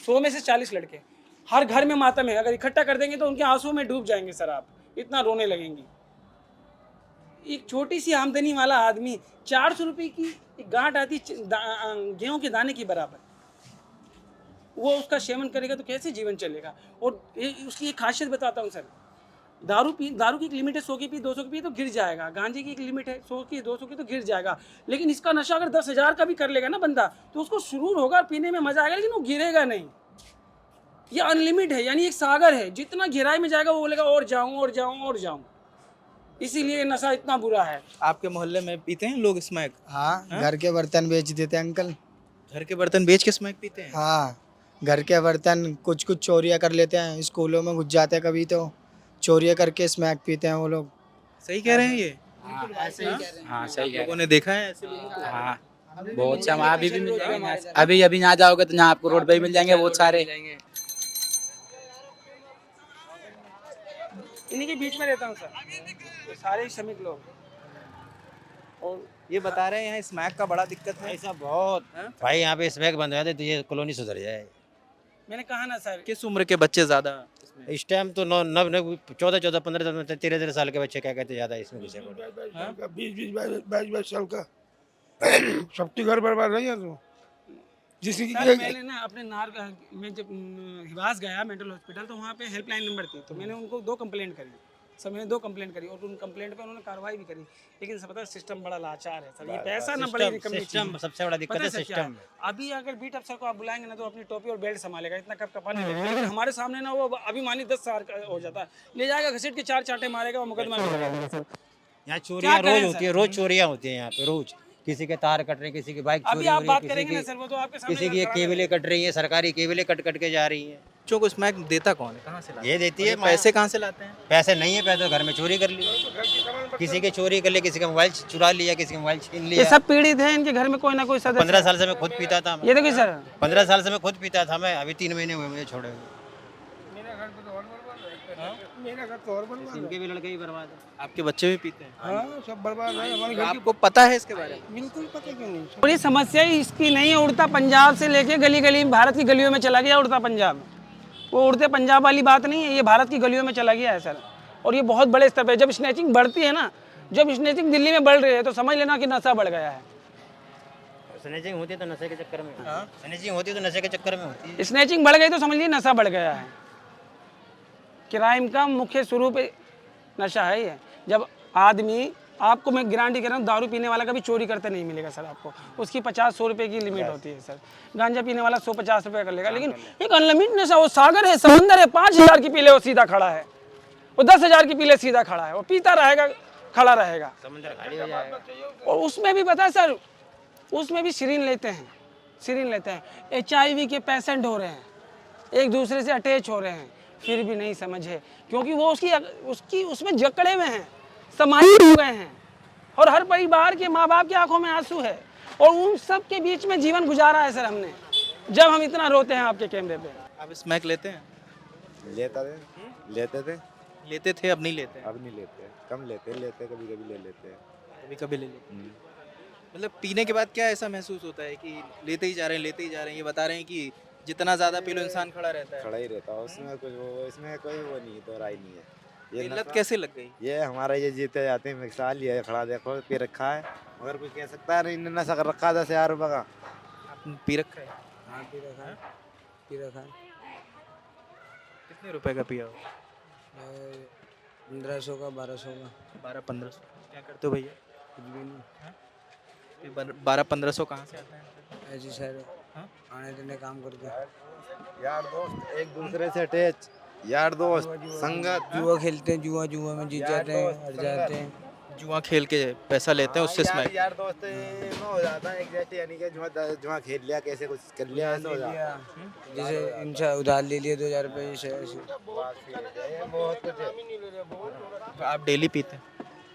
100 में से 40 लड़के, हर घर में मातम है, अगर इकट्ठा कर देंगे तो उनके आंसू में डूब जाएंगे सर आप, इतना रोने लगेंगे। एक छोटी सी आमदनी वाला आदमी 400 रुपये की एक गांठ आती गेहूं के दाने के बराबर, वो उसका सेवन करेगा तो कैसे जीवन चलेगा। और उसकी एक खासियत बताता हूँ सर, दारू की एक लिमिट है, 100 की पी 200 की पी तो गिर जाएगा, गांजे की एक लिमिट है 100 की 200 की तो गिर जाएगा, लेकिन इसका नशा अगर 10,000 का भी कर लेगा ना बंदा तो उसको सुरूर होगा, पीने में मजा आएगा, लेकिन वो गिरेगा नहीं। ये अनलिमिट है, यानी एक सागर है, जितना गहराई में जाएगा वो बोलेगा और जाऊं और जाऊं और जाऊं, इसीलिए नशा इतना बुरा है। आपके मोहल्ले में पीते हैं लोग स्मैक? हाँ, घर के बर्तन बेच देते हैं अंकल। घर के बर्तन बेच के स्मैक पीते हैं? हाँ, घर के बर्तन कुछ चोरियां कर लेते हैं, स्कूलों में घुस जाते हैं, कभी तो चोरियां करके स्मैक पीते हैं वो लोग। सही कह रहे हैं ये? हाँ सही कह लोगों ने देखा है ऐसे लोगों को? रहे हैं। हाँ बहुत अच्छा, वहाँ अभी भी मिल जाएंगे, अभी अभी यहाँ जाओगे तो यहाँ आपको रोड पे ही मिल जाएंगे बहुत सारे। इन्हीं के बीच में रहता हूँ सर, ये सारे श्रमिक लोग। और ये बता रहे हैं यहाँ स्मैक का बड़ा दिक्कत है। ऐसा बहुत भाई, यहाँ पे स्मैक बंद हो जाते तो ये कॉलोनी सुधर जाए। मैंने कहा ना सर, किस उम्र के बच्चे ज्यादा इसमें? इस टाइम तो 14 15 13 साल के बच्चे क्या कहते ज्यादा इसमें घुसे पड़े। 22 साल का सबके घर बर्बाद नहीं है तो जिसकी सर मैंने ना अपने मैं जब हिवास गया मेंटल हॉस्पिटल तो वहाँ पे हेल्पलाइन नंबर थी, तो मैंने उनको 2 कंप्लेंट करी सर, मैंने 2 कंप्लेंट करी और उन कंप्लेंट पे उन्होंने कार्रवाई भी करी, लेकिन सब पता है सिस्टम बड़ा लाचार है सर, ये पैसा ना बड़ी कमी सिस्टम सबसे बड़ा दिक्कत है सिस्टम। अभी अगर बीट अफसर को आप बुलाएंगे ना तो अपनी टोपी और बेल्ट संभालेगा, इतना कप कपाने लगेगा, लेकिन हमारे सामने ना वो अभिमानी 10 साल का हो जाता है, ले जाएगा घसीट के 4 चांटे मारेगा, वो मुकदमा करेगा सर। यहाँ चोरियाँ करें रोज सर? होती है, रोज चोरियाँ होती है यहाँ पे रोज। किसी के तार कट रहे हैं, किसी की बाइक अभी चोरी आप हो रही बात है, करेंगे ना सर, वो तो आपके सामने किसी की लड़खड़ा केबलें कट रही है, सरकारी केबलें कट कट के जा रही हैं। बच्चों को स्मैक देता कौन है? कहाँ से लाते ये देती है हैं? पैसे कहाँ से लाते हैं? पैसे नहीं है, पैसे घर में चोरी कर ली, किसी के चोरी कर लिया, किसी का मोबाइल चुरा लिया, किसी का मोबाइल छीन ये लिया। सब पीड़ित है, इनके घर में कोई ना कोई सदस्य। 15 साल से मैं खुद पीता था। ये देखिए सर, 15 साल से मैं खुद पीता था, मैं अभी 3 महीने हुए मुझे छोड़े हुए। इनके भी लड़के ही बर्बाद है। आपके बच्चे भी पीते हैं? हाँ सब बर्बाद है हमारे घर की। आपको पता है इसके बारे में? बिल्कुल पता क्यों नहीं। और ये समस्या ही इसकी नहीं है, उड़ता पंजाब से लेके गली गली भारत की गलियों में चला गया उड़ता पंजाब, वो उड़ते पंजाब वाली बात नहीं है, ये भारत की गलियों में चला गया है सर, और ये बहुत बड़े स्तर पे। जब स्नैचिंग बढ़ती है ना, जब स्नैचिंग दिल्ली में बढ़ रही है तो समझ लेना कि नशा बढ़ गया है। स्नैचिंग होती है तो नशे के चक्कर में, स्नैचिंग होती है तो नशे के चक्कर में होती है। स्नैचिंग बढ़ गई तो समझिए नशा बढ़ गया है। क्राइम का मुख्य स्वरूप नशा है ये। जब आदमी, आपको मैं गारंटी कर रहा हूँ, दारू पीने वाला कभी चोरी करते नहीं मिलेगा सर आपको, उसकी 50-100 रुपये की लिमिट होती है सर। गांजा पीने वाला 100-50 रुपये कर लेगा, लेकिन एक अनलिमिटेड नशा, वो सागर है, समंदर है, 5,000 की पीले वो सीधा खड़ा है, वो 10,000 की पीले सीधा खड़ा है, वो पीता रहेगा, खड़ा रहेगा। समुद्र खाली हो जाएगा। और उसमें भी पता है सर, उसमें भी सिरिन लेते हैं, सिरिन लेते हैं। HIV के पेशेंट हो रहे हैं, एक दूसरे से अटैच हो रहे हैं, फिर भी नहीं समझे, क्योंकि वो उसकी उसमें जकड़े हुए हैं, समाहित हो गए हैं, और हर परिवार के माँ बाप की आंखों में आंसू है, और उन सब के बीच में जीवन गुजारा है सर हमने, जब हम इतना रोते हैं आपके कैमरे पे। आप स्मैक लेते हैं? लेते थे, लेते थे, अब नहीं लेते हैं? अब नहीं लेते, कम लेते कभी कभी ले लेते हैं। कभी कभी ले लेते हैं। मतलब पीने के बाद क्या ऐसा महसूस होता है कि लेते ही जा रहे हैं, लेते ही जा रहे हैं? ये बता रहे हैं कि जितना ज्यादा पी लो इंसान खड़ा रहता है। खड़ा ही रहता है, उसमें कुछ वो, इसमें कोई वो नहीं, तो राय नहीं है। ये लत नशा- कैसे लग गई? ये हमारा ये जीते जाते हैं मिसाल, ये खड़ा देखो पी रखा है, मगर कोई कह सकता है नहीं, इन्होंने नशा कर रखा 10,000 रुपये का। आपने पी रखा है? हाँ, पी रखा है। कितने रुपए का पिया हो? 1500 का, 1200 का। 1200-1500। क्या करते हो भैया? कुछ भी नहीं, 1200-1500 कहाँ से आता है? ऐसी सर हाँ? आने देने काम करके। यार दोस्त एक दूसरे से अटैच, यार दोस्त संगत, जुआ खेलते हैं, जुआ में जीत जाते हैं, हार जाते हैं। जुआ खेल के पैसा लेते हैं, उससे स्मैक। यार दोस्त में हो जाता है एग्जैक्ट, यानी कि जुआ खेल लिया, कैसे कुछ कर लिया, ऐसा हो जाता है। जैसे इनसे उधार ले लिए 2,000 रुपये, ऐसे बहुत कुछ है। तो आप डेली पीते हैं?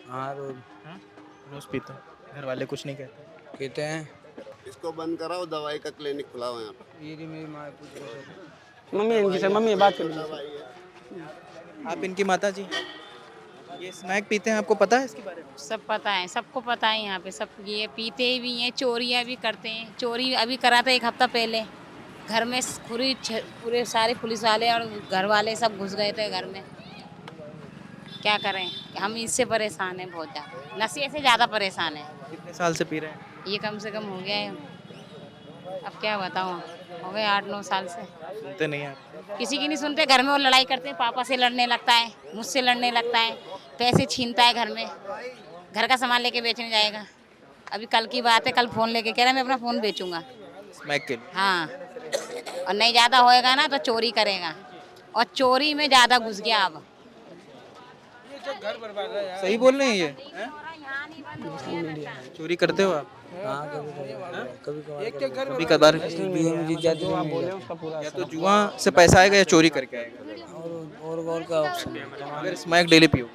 हाँ, रोज रोज पीते हैं? घर वाले कुछ नहीं कहते? कहते हैं। इसको बंद कराओ, दवाई का क्लिनिक खुला हुआ है यहाँ पे। ये मेरी माँ पूछ रही है। मम्मी इनकी सर, मम्मी बात कर लीजिए। आप इनकी माता जी? ये स्मैक पीते हैं, आपको पता है इसके बारे में? सब पता है, सबको पता है यहाँ पे, सब ये पीते भी हैं, चोरियाँ भी करते हैं। चोरी अभी करा था 1 हफ्ता पहले, घर में पूरे सारे पुलिस वाले और घर वाले सब घुस गए थे घर में। क्या करें, हम इससे परेशान हैं बहुत ज़्यादा, नशे से ज़्यादा परेशान हैं। कितने साल से पी रहे हैं? ये कम से कम हो गया है, अब क्या बताऊँ, हो गए 8-9 साल से। सुनते नहीं आप? किसी की नहीं सुनते, घर में वो लड़ाई करते हैं, पापा से लड़ने लगता है, मुझसे लड़ने लगता है, पैसे छीनता है घर में, घर का सामान लेके बेचने जाएगा। अभी कल की बात है, कल फ़ोन लेके कह रहा है मैं अपना फ़ोन बेचूंगा। स्मैक के लिए? हाँ, और नहीं ज़्यादा होएगा ना तो चोरी करेगा, और चोरी में ज़्यादा घुस गया अब। सही बोल रहे हैं ये? चोरी करते हो आप? कभी कभार। या तो जुआ से पैसा आएगा या चोरी करके आएगा। और क्या ऑप्शन है? अगर स्मैक डेली पियो?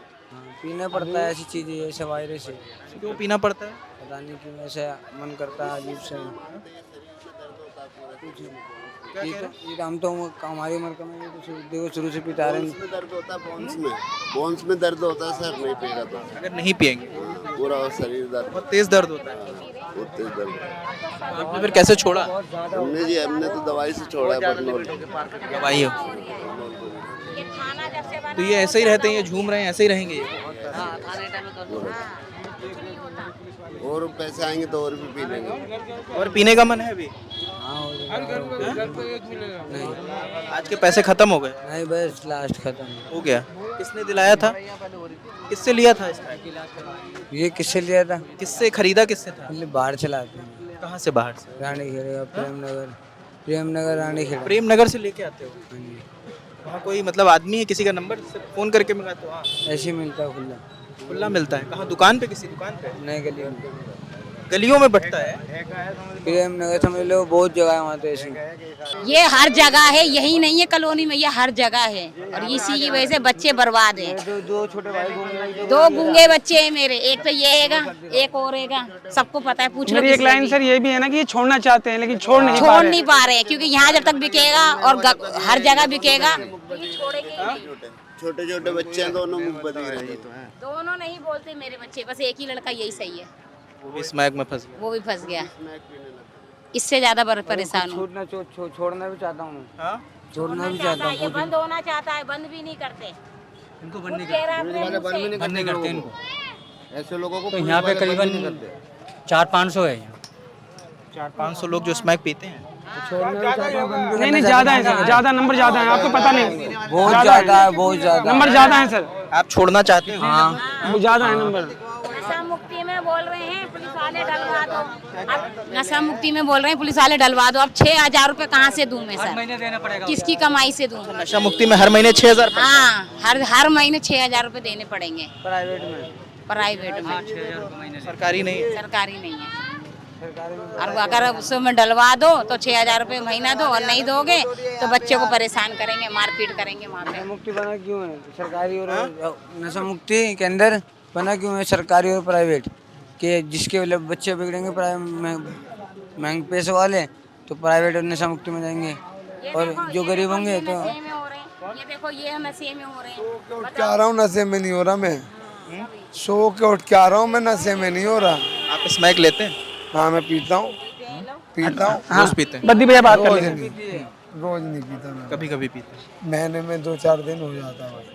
पीना पड़ता है, ऐसी चीज़ है, ऐसे वायरस है, क्यों पीना पड़ता है? पता नहीं क्यों ऐसे मन करता है अजीब से। ये हम तो हमारी उम्र का में तो देखो शुरू से पीता रहे हैं। बोन्स में दर्द होता है, बोन्स में दर्द होता है सर, नहीं पी रहा था। अगर नहीं पिएंगे पूरा शरीर दर्द, बहुत तेज दर्द होता है। बहुत तेज दर्द होता है। आपने फिर कैसे छोड़ा? हमने तो दवाई से छोड़ा है, बर्नोल। दवाई हो तो ये ऐसे ही रहते हैं, ये झूम रहे हैं, ऐसे ही रहेंगे ये? और पैसे आएंगे तो और भी पी लेंगे। और पीने का मन है अभी? नहीं आज के पैसे खत्म हो गए? नहीं, बस लास्ट खत्म हो गया? किसने दिलाया था? किससे लिया था इसका? ये किससे लिया था? किससे खरीदा? किससे था? बाहर चलाते हैं। कहाँ से? बाहर से? रानी खेड़े, प्रेमनगर रानी खेड़े। प्रेमनगर से लेके आते हो? वहाँ कोई मतलब आदमी है, किसी का नंबर से फोन करके मंगाते हो? हाँ, ऐसे ही मिलता है खुला। खुला मिलता है? कहाँ? दुकान पे? किसी दुकान पे? नए गलियों में, गलियों में बंटता है? प्रेमनगर समझ लो, बहुत जगह है वहाँ तो ऐसी। ये हर जगह है, यही नहीं है कॉलोनी में, ये हर जगह है, और इसी की वजह से बच्चे बर्बाद हैं। दो छोटे भाई, 2 गूंगे बच्चे हैं मेरे, एक तो ये हैगा, एक और हैगा, सबको पता है, पूछ लो। मेरी एक लाइन सर ये भी है ना कि ये छोड़ना चाहते हैं लेकिन छोड़ नहीं पा रहे हैं। क्योंकि यहाँ जब तक बिकेगा और हर जगह बिकेगा तो ये छोड़ेंगे ही नहीं। छोटे छोटे बच्चे हैं, दोनों मुंह बदी रहे हैं। दोनों नहीं बोलते मेरे बच्चे, बस एक ही लड़का यही सही है, वो भी स्मैक में फंस गया? वो भी फंस गया। इससे ज्यादा परेशान हूँ। छोड़ना भी चाहता हूँ, हाँ? छोड़ना भी चाहता हूँ। ये बंद होना चाहता है, बंद भी नहीं करते इनको, बंद नहीं करते इनको। ऐसे लोगों को तो यहाँ पे करीबन 400-500 है यहाँ। 400-500 लोग जो स्मैक पीते हैं? नहीं ज़्यादा है सर, ज़्यादा नंबर ज़्यादा है, आपको पता नहीं। बहुत ज़्यादा है, बहुत ज़्यादा नंबर ज़्यादा है सर। आप छोड़ना चाहते हैं? हाँ, वो ज़्यादा है नंबर। नशा मुक्ति में बोल रहे हैं पुलिस वाले डलवा दो, अब नशा मुक्ति में बोल रहे हैं पुलिस वाले डलवा दो। अब 6,000 रुपए कहाँ से दूं मैं सर? महीने देना पड़ेगा। किसकी कमाई से दूं? नशा मुक्ति में हर महीने 6,000? हाँ, हर महीने 6,000 रुपए देने पड़ेंगे प्राइवेट में। प्राइवेट में। 6,000 रुपये महीने। सरकारी नहीं है? सरकारी नहीं है। और अगर उसमें डलवा दो तो 6,000 रुपये महीना दो, और नहीं दोगे तो बच्चे को परेशान करेंगे, मारपीट करेंगे वहाँ पे। मुक्ति बना क्यों है सरकारी और नशा मुक्ति के अंदर बना क्यों है सरकारी और प्राइवेट के? जिसके बच्चे बिगड़ेंगे महंगे पैसे वाले तो प्राइवेट और नशा मुक्ति में जाएंगे, और जो गरीब होंगे तो ये देखो ये नशे में हो रहे हैं। उठ के आ रहा हूँ, नशे में नहीं हो रहा मैं। सो के उठ के आ रहा हूँ मैं, नशे में नहीं हो रहा। आप स्मैक लेते हैं? हाँ, मैं पीता हूँ। रोज पीते हैं? बद्दी भैया बात कर रोज लेंगे। नहीं, रोज नहीं पीता मैं। कभी कभी पीते हैं? महीने में 2-4 दिन हो जाता है।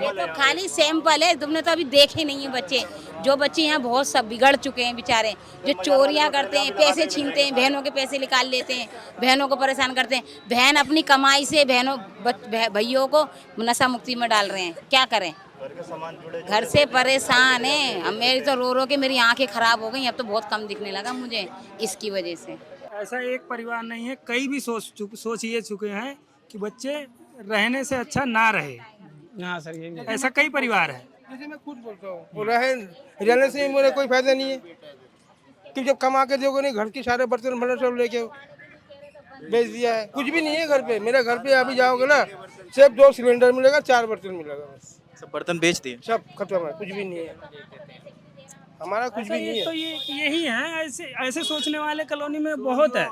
ये तो खाली सैंपल है, तुमने तो अभी देखे नहीं है बच्चे। जो बच्चे यहाँ बहुत सब बिगड़ चुके हैं बेचारे, जो चोरियाँ करते हैं, पैसे छीनते हैं, बहनों के पैसे निकाल लेते हैं, बहनों को परेशान करते हैं। बहन अपनी कमाई से भैयों को नशा मुक्ति में डाल रहे हैं, क्या करें? घर से परेशान है। अब मेरी तो रो रो के मेरी आंखें खराब हो गई, अब तो बहुत कम दिखने लगा मुझे इसकी वजह से। ऐसा एक परिवार नहीं है, कई भी सोच ये चुके हैं कि बच्चे रहने से अच्छा ना रहे। हाँ सर, ये ऐसा कई परिवार है। जैसे मैं खुद बोलता हूँ, रहने से मेरा कोई फायदा नहीं है कि जब कमा के दोगे नहीं, घर के सारे बर्तन भले सब लेके बेच दिया है। कुछ भी नहीं है घर पे। मेरे घर पे अभी जाओगे ना, सिर्फ 2 सिलेंडर मिलेगा, 4 बर्तन मिलेगा, बस। सब बर्तन बेच दिए? सब खत्म है, कुछ भी नहीं है हमारा, कुछ भी नहीं है। तो यही है, ऐसे सोचने वाले कॉलोनी में बहुत है।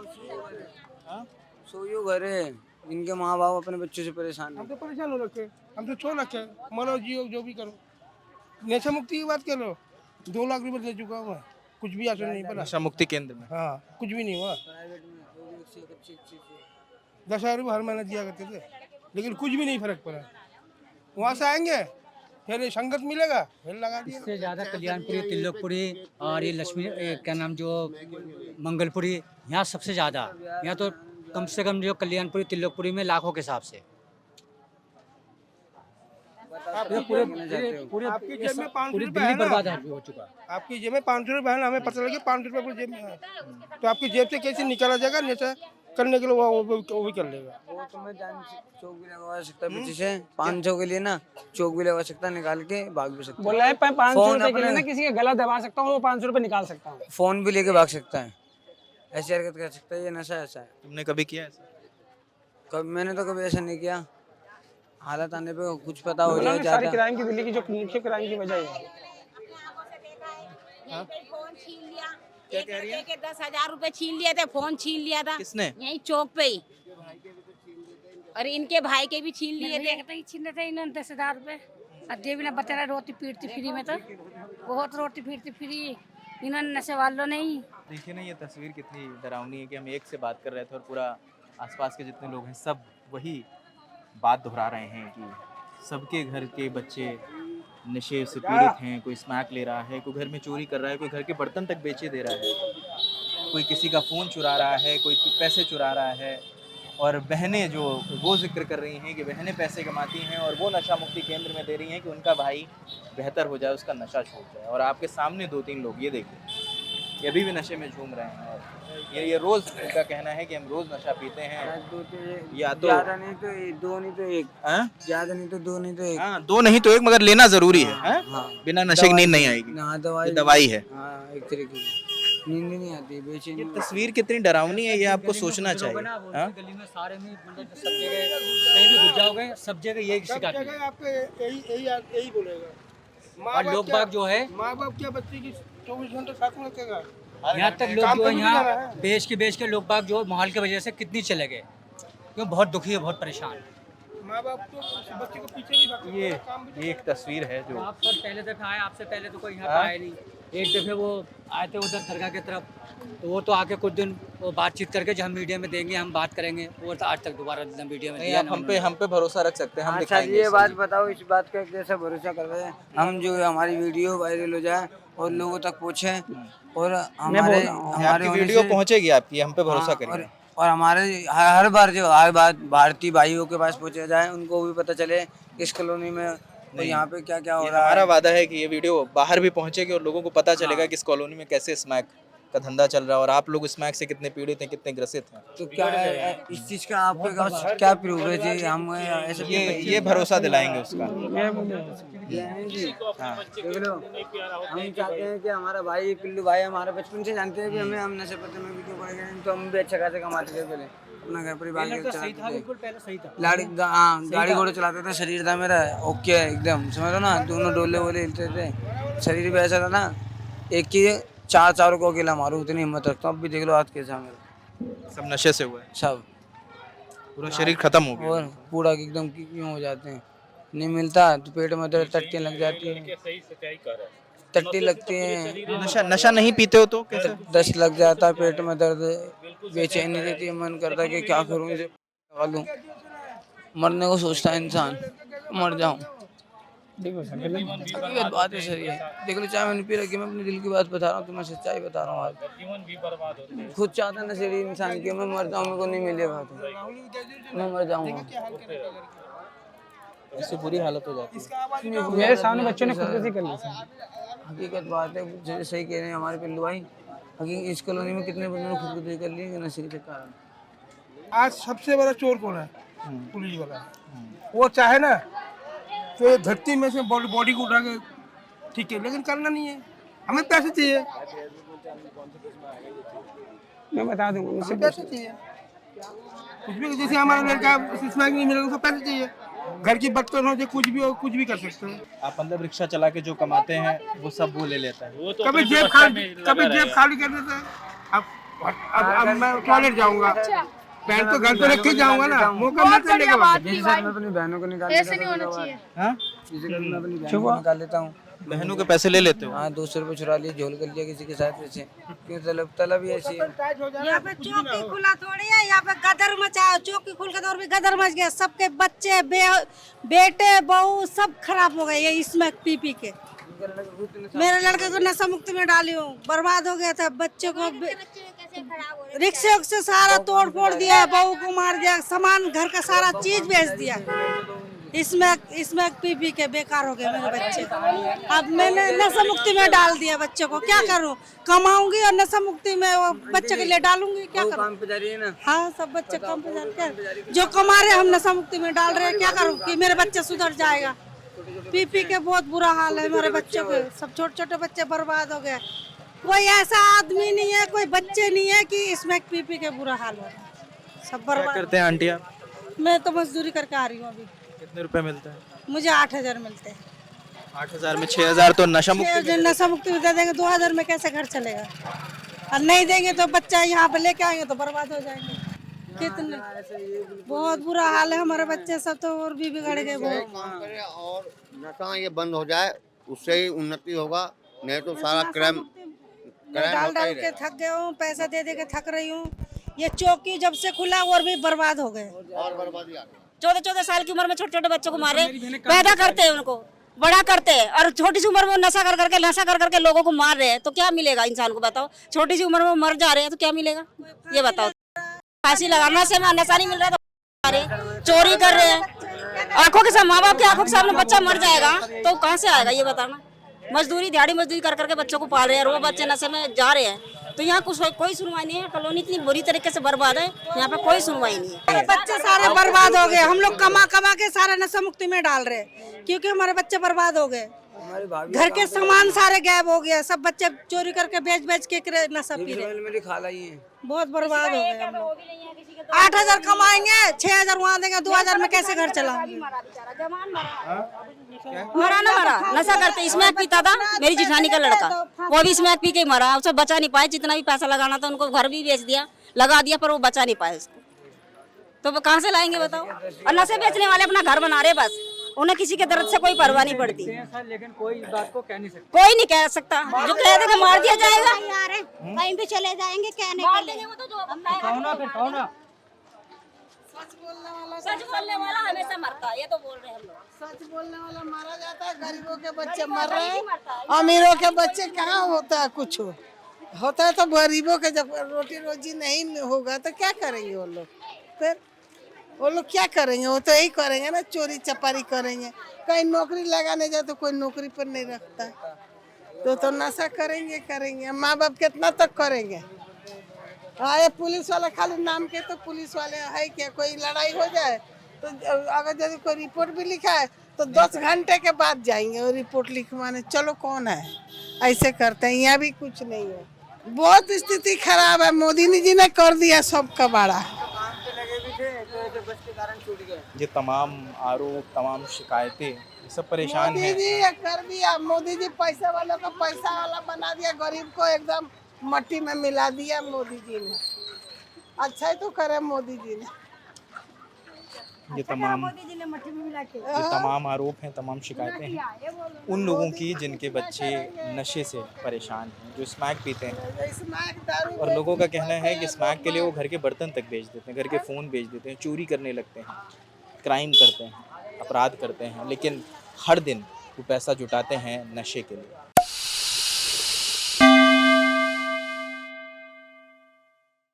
सोयो घर है, इनके माँ बाप अपने बच्चों से परेशान हम तो परेशान हो रखे, हम तो छोड़ रखे, मरो जियो जो भी करो। नशा मुक्ति की बात करो, 2 लाख रुपए दे चुका हूँ, कुछ भी असर नहीं पड़ा। नशा मुक्ति केंद्र में? हाँ, कुछ भी नहीं हुआ। 10,000 रुपये हर महीना दिया करते थे, लेकिन कुछ भी नहीं फर्क पड़ा। वहाँ से आएंगे फिर ये संगत मिलेगा, फिर लगा दिया। इससे ज़्यादा कल्याणपुरी, तिलकपुरी और ये लक्ष्मी क्या नाम जो मंगलपुरी, यहाँ सबसे ज़्यादा। यहाँ तो कम से कम जो कल्याणपुरी तिलकपुरी में लाखों के हिसाब से। आपकी जेब में 500 पूरी रुपये दिल्ली है ना, बर्बाद हो चुका। आपकी जेब में 500 रुपये है ना, हमें पता लगे 500 रुपये पूरी जेब में है, तो आपकी जेब से कैसे निकाला जाएगा? नशा करने के लिए वो भी कर लेगा। वो तो मैं जान चौक भी लगवा सकता पीछे से 500 के लिए ना, चौक भी लगवा सकता, निकाल के भाग भी सकता। बोल रहा है 500 फोन रुपए के लिए अपने- ना किसी का गला दबा सकता हूँ, वो 500 रुपए निकाल सकता हूँ। फोन भी लेके भाग सकता है, ऐसी हरकत कर सकता है। ये नशा ऐसा है। तुमने कभी किया ऐसा? कभी मैंने तो कभी ऐसा नहीं किया। हालत आने पे कुछ पता हो बोला जाए ना, सारी ज्यादा। क्राइम की दिल्ली की जो मुख्य क्राइम की वजह है। फोन छीन लिया, एक लड़के के 10,000 रुपए छीन लिए थे, फोन छीन लिया था किसने? यही चौक पे ही, और इनके भाई के भी छीन लिए थे। छीने थे इन्होंने 10,000 रुपए। और देवी ने बता रोटी पीटती फ्री में, तो बहुत रोटी पीटती फ्री इन्होंने, नशे वालों ने ही। देखिए ना, ये तस्वीर कितनी डरावनी है कि हम एक से बात कर रहे थे और पूरा आसपास के जितने लोग हैं सब वही बात दोहरा रहे हैं कि सबके घर के बच्चे नशे से पीड़ित हैं। कोई स्मैक ले रहा है, कोई घर में चोरी कर रहा है, कोई घर के बर्तन तक बेचे दे रहा है, कोई किसी का फ़ोन चुरा रहा है, कोई पैसे चुरा रहा है। और बहनें जो वो जिक्र कर रही हैं कि बहनें पैसे कमाती हैं और वो नशा मुक्ति केंद्र में दे रही हैं कि उनका भाई बेहतर हो जाए, उसका नशा छूट जाए। और आपके सामने 2-3 लोग, ये देखिए, ये अभी भी नशे में झूम रहे हैं। और ये रोज़ उनका कहना है कि हम रोज़ नशा पीते हैं। या तो ज्यादा नहीं तो दो, नहीं तो एक, हाँ? ज्यादा नहीं तो दो, नहीं तो एक। हाँ, 2 नहीं तो 1, मगर लेना जरूरी है। हाँ? बिना नशे की नींद नहीं आएगी। ना ये दवाई है। हाँ, एक तरीके की नींद नहीं आती, बेचैनी। ये तस्वीर कितनी डरावनी है, ये आपको सोचना चाहिए। हाँ? गली में सारे में मतलब सब जगह कहीं भी घुस जाओगे, सब जगह यही शिकायत है। आपके यही बोलेगा। और लोग बाग जो है, माँ बाप क्या बच्चे की 24 घंटे साथ में रखेगा? यहाँ तक लोग काम जो पे है भी जाना यहाँ है। बेच के लोग बाग जो माहौल की वजह से कितनी चले गए, क्यों बहुत दुखी है, बहुत परेशान है। माँ बाप तो बच्चे को पीछे नहीं भागते, ये काम भी ये एक तस्वीर है जो आप सर पहले दफे आए, आपसे पहले तो कोई यहाँ पे आया नहीं। एक दफे वो आए थे उधर दरगाह की तरफ, तो वो तो आके कुछ दिन वो बातचीत करके जो हम मीडिया में देंगे, हम बात करेंगे, वो तो आज तक दोबारा मीडिया में नहीं, दिया आप हम पे भरोसा रख सकते हैं, हम अच्छा दिखाएंगे। ये इसे। बात बताओ, इस बात का कैसे भरोसा कर रहे हैं हम, जो हमारी वीडियो वायरल हो जाए और लोगों तक पहुँचे, और हमारे आपकी वीडियो पहुंचेगी आपकी, हम पे भरोसा करिए। और हमारे हर बार जो हर बात भारतीय भाइयों के पास पहुँचा जाए, उनको भी पता चले इस कॉलोनी में और यहाँ पे क्या क्या हो ये रहा हमारा है। वादा है कि ये वीडियो बाहर भी पहुंचेगी और लोगों को पता चलेगा कि इस कॉलोनी में कैसे स्मैक का धंधा चल रहा है और आप लोग स्मैक से कितने पीड़ित हैं, कितने ग्रसित हैं। तो क्या है इस चीज़ का आपके पास क्या प्रूफ है जी? हम ऐसे ये भरोसा दिलाएंगे उसका। जी हाँ, देख लो, हम चाहते हैं कि हमारा भाई पिल्लू भाई, हमारा बचपन से जानते हैं कि हमें हम नशे पत्ते में भी क्यों पड़ गए, तो हम भी अच्छा खासा कमाते थे पहले, अपना घर परिवार के चलाते थे। बिल्कुल पहले सही था। गाड़ी घोड़े चलाते थे, शरीर था मेरा ओके एकदम, समझ लो ना, दोनों डोले वोले हिलते थे, शरीर भी ऐसा था ना, एक की 4 को अकेला मारूं उतनी हिम्मत रखता हूँ। अब भी देख लो हाथ कैसा है मेरा, सब नशे से हुआ है, सब पूरा शरीर खत्म हो गया। और पूरा एकदम क्यों हो जाते हैं, नहीं मिलता तो पेट में दर्द, टट्टियाँ लग जाती हैं, टट्टी लगती हैं, नशा नहीं पीते हो तो कैसे? दस्त लग जाता है, पेट में दर्द, बेचैनी रहती है, मन करता है कि क्या करूँ, इसे लगा लूँ, मरने को सोचता है इंसान, मर जाऊँ। हकीकत बात है सर, ये देख लो, चाय मैंने पी रखी, मैं अपने दिल की बात बता रहा हूँ, तुम्हें सच्चाई बता रहा हूँ आज। खुद चाहता ना शरीर इंसान की मैं मर जाऊँ, मेरे को नहीं मिलेगा तो मैं मर जाऊँगा, ऐसी बुरी हालत हो जाती है। मेरे सामने बच्चों ने खुदकुशी कर ली सर। हकीकत बात है, जो सही कह रहे हैं हमारे पिल्लू भाई, हकीकत इस कॉलोनी में कितने बंदों ने खुदकुशी कर ली है नशे के कारण। आज सबसे बड़ा चोर कौन है? पुलिस वाला। वो चाहे ना तो धरती में से बॉडी को उठा के, ठीक है, लेकिन करना नहीं है, हमें पैसे चाहिए, मैं बता दूंगा, मुझसे हमें पैसे चाहिए, कुछ भी, जैसे हमारा लड़का स्मैक नहीं मिलेगा, उसको पैसे चाहिए, घर की बर्तन हो, कुछ भी हो, कुछ भी कर सकते हैं। आप मतलब रिक्शा चला के जो कमाते हैं वो सब वो ले लेता है। कभी जेब खाली कर देता है। अब मैं टॉयलेट जाऊंगा, पैंट तो घर पे रख के जाऊंगा ना, मौका मत चलेगा। जैसे सर मैं अपनी बहनों को निकाल लेता हूँ, जैसे कभी मैं अपनी बहनों को निकाल लेता हूँ, बहनों के पैसे ले लेते हो? हाँ 200 रुपये चुरा लिए, झोल कर लिया किसी के साथ वैसे, क्यों तलब ही ऐसी है। यहाँ पे चौकी खुला थोड़ी है, यहाँ पे गदर मचा, चौकी खुल के तो और भी गदर मच गया, सबके बच्चे बेटे बहू सब खराब हो गए ये इसमें पी के। मेरे लड़के को नशा मुक्ति में डाली हूँ, बर्बाद हो गया था, बच्चे को रिक्शे से सारा तोड़ फोड़ दिया, बहू को मार दिया, सामान घर का सारा चीज बेच दिया। इसमें पी के बेकार हो गए मेरे बच्चे। अब मैंने नशा मुक्ति में डाल दिया बच्चे को, क्या करूं? कमाऊंगी और नशा मुक्ति में वो बच्चे के लिए डालूंगी, क्या करूं? काम पे जा रही है ना। हाँ सब बच्चे काम पे जाते हैं, जो कमा रहे हम नशा मुक्ति में डाल रहे हैं, क्या करूं कि मेरे बच्चे सुधर जाएगा? पी के बहुत बुरा हाल है मेरे बच्चों के, सब छोटे छोटे बच्चे बर्बाद हो गए। कोई ऐसा आदमी नहीं है, कोई बच्चे नहीं है कि इसमें पी के बुरा हाल हो रहा है, सब क्या बर्बाद। करते हैं आंटी आप? मैं तो मजदूरी करके आ रही हूँ अभी। कितने रुपए मिलते हैं? मुझे 8,000 मिलते हैं। 8,000 में 6,000 तो नशा मुक्ति में। नशा मुक्ति में दे देंगे, 2,000 में कैसे घर चलेगा? और नहीं देंगे तो बच्चा यहाँ पे लेके आएंगे तो बर्बाद हो जाएंगे। कितने बहुत बुरा हाल है हमारे बच्चे सब तो और भी बिगड़ गए बहुत। काम करे और नशा ये बंद हो जाए, उससे ही उन्नति होगा, नहीं तो सारा क्राइम डाल डाल के थक गए हूँ, पैसा दे दे के थक रही हूँ। ये चौकी जब से खुला और भी बर्बाद हो गए, और बर्बादी आ गई। 14-14 साल की उम्र में छोटे छोटे बच्चों को मारे, पैदा करते हैं उनको, बड़ा करते हैं, और छोटी सी उम्र में नशा कर करके लोगों को मार रहे हैं, तो क्या मिलेगा इंसान को? बताओ, छोटी सी उम्र में मर जा रहे हैं तो क्या मिलेगा? ये बताओ। फांसी लगाना से नशा नहीं मिल रहा तो रहे, चोरी कर रहे हैं, आंखों के सामने, माँ बाप की आंखों के सामने बच्चा मर जाएगा तो कहाँ से आएगा ये बताना? मजदूरी दिहाड़ी मजदूरी कर करके बच्चों को पाल रहे हैं, और वो बच्चे नशे में जा रहे हैं, तो यहाँ कुछ कोई सुनवाई नहीं है। कॉलोनी इतनी बुरी तरीके से बर्बाद है, यहाँ पे कोई सुनवाई नहीं है। बच्चे सारे बर्बाद हो गए, हम लोग कमा कमा के सारे नशा मुक्ति में डाल रहे हैं, क्योंकि हमारे बच्चे बर्बाद हो गए, घर के सामान सारे गायब हो गए, सब बच्चे चोरी करके बेच बेच के नशा पी रहे। मेरी खाला ही है, बहुत बर्बाद हो गए हम लोग। 8,000 कमाएंगे, 6,000 वहाँ देंगे, 2,000 में कैसे घर चलाएंगे? मरा ना मरा, नशा करते स्मैक पीता था मेरी जिठानी का लड़का, वो भी स्मैक पी के मरा, उसको बचा नहीं पाए। जितना भी पैसा लगाना था उनको घर भी बेच दिया, लगा दिया, पर वो बचा नहीं पाए उसको, तो वो कहाँ से लाएंगे बताओ? और नशे बेचने वाले अपना घर बना रहे, बस उन्हें किसी के दर्द से कोई परवाह नहीं पड़ती। लेकिन कोई इस बात को कह नहीं सकता, कोई नहीं कह सकता, जो कह देगा मार दिया जाएगा, कहीं भी चले जाएंगे, कहने के लिए। सच बोलने वाला हमेशा मरता है, ये तो बोल रहे हैं हम लोग। सच बोलने वाला मारा जाता है, गरीबों के बच्चे मर रहे हैं, अमीरों के बच्चे कहाँ होता है? कुछ होता है तो गरीबों के जब रोटी रोजी नहीं होगा तो क्या करेंगे वो लोग? फिर वो लोग क्या करेंगे? वो तो यही करेंगे ना, चोरी चपारी करेंगे। कहीं नौकरी लगाने जाए तो कोई नौकरी पर नहीं रखता, तो नशा करेंगे। माँ बाप कितना तक करेंगे? हाँ, ये पुलिस वाले खाली नाम के तो पुलिस वाले है क्या? कोई लड़ाई हो जाए तो अगर यदि कोई रिपोर्ट भी लिखा है तो 10 घंटे के बाद जाएंगे वो रिपोर्ट लिखवाने। चलो कौन है, ऐसे करते हैं। यहाँ भी कुछ नहीं है, बहुत स्थिति खराब है। मोदी जी ने कर दिया सब कबाड़ा। ये तमाम आरोप, तमाम शिकायतें, सब परेशान हैं। मोदी जी कर दिया, मोदी जी पैसे वालों को पैसा वाला बना दिया, गरीब को एकदम मट्टी में मिला दिया मोदी जी ने। अच्छा ही तो करे मोदी जी ने। ये तमाम आरोप हैं, तमाम शिकायतें हैं उन लोगों की जिनके बच्चे नशे से परेशान हैं, जो स्मैक पीते हैं। और लोगों का कहना है कि स्मैक के लिए वो घर के बर्तन तक बेच देते हैं, घर के फ़ोन बेच देते हैं, चोरी करने लगते हैं, क्राइम करते हैं, अपराध करते हैं, लेकिन हर दिन वो पैसा जुटाते हैं नशे के लिए।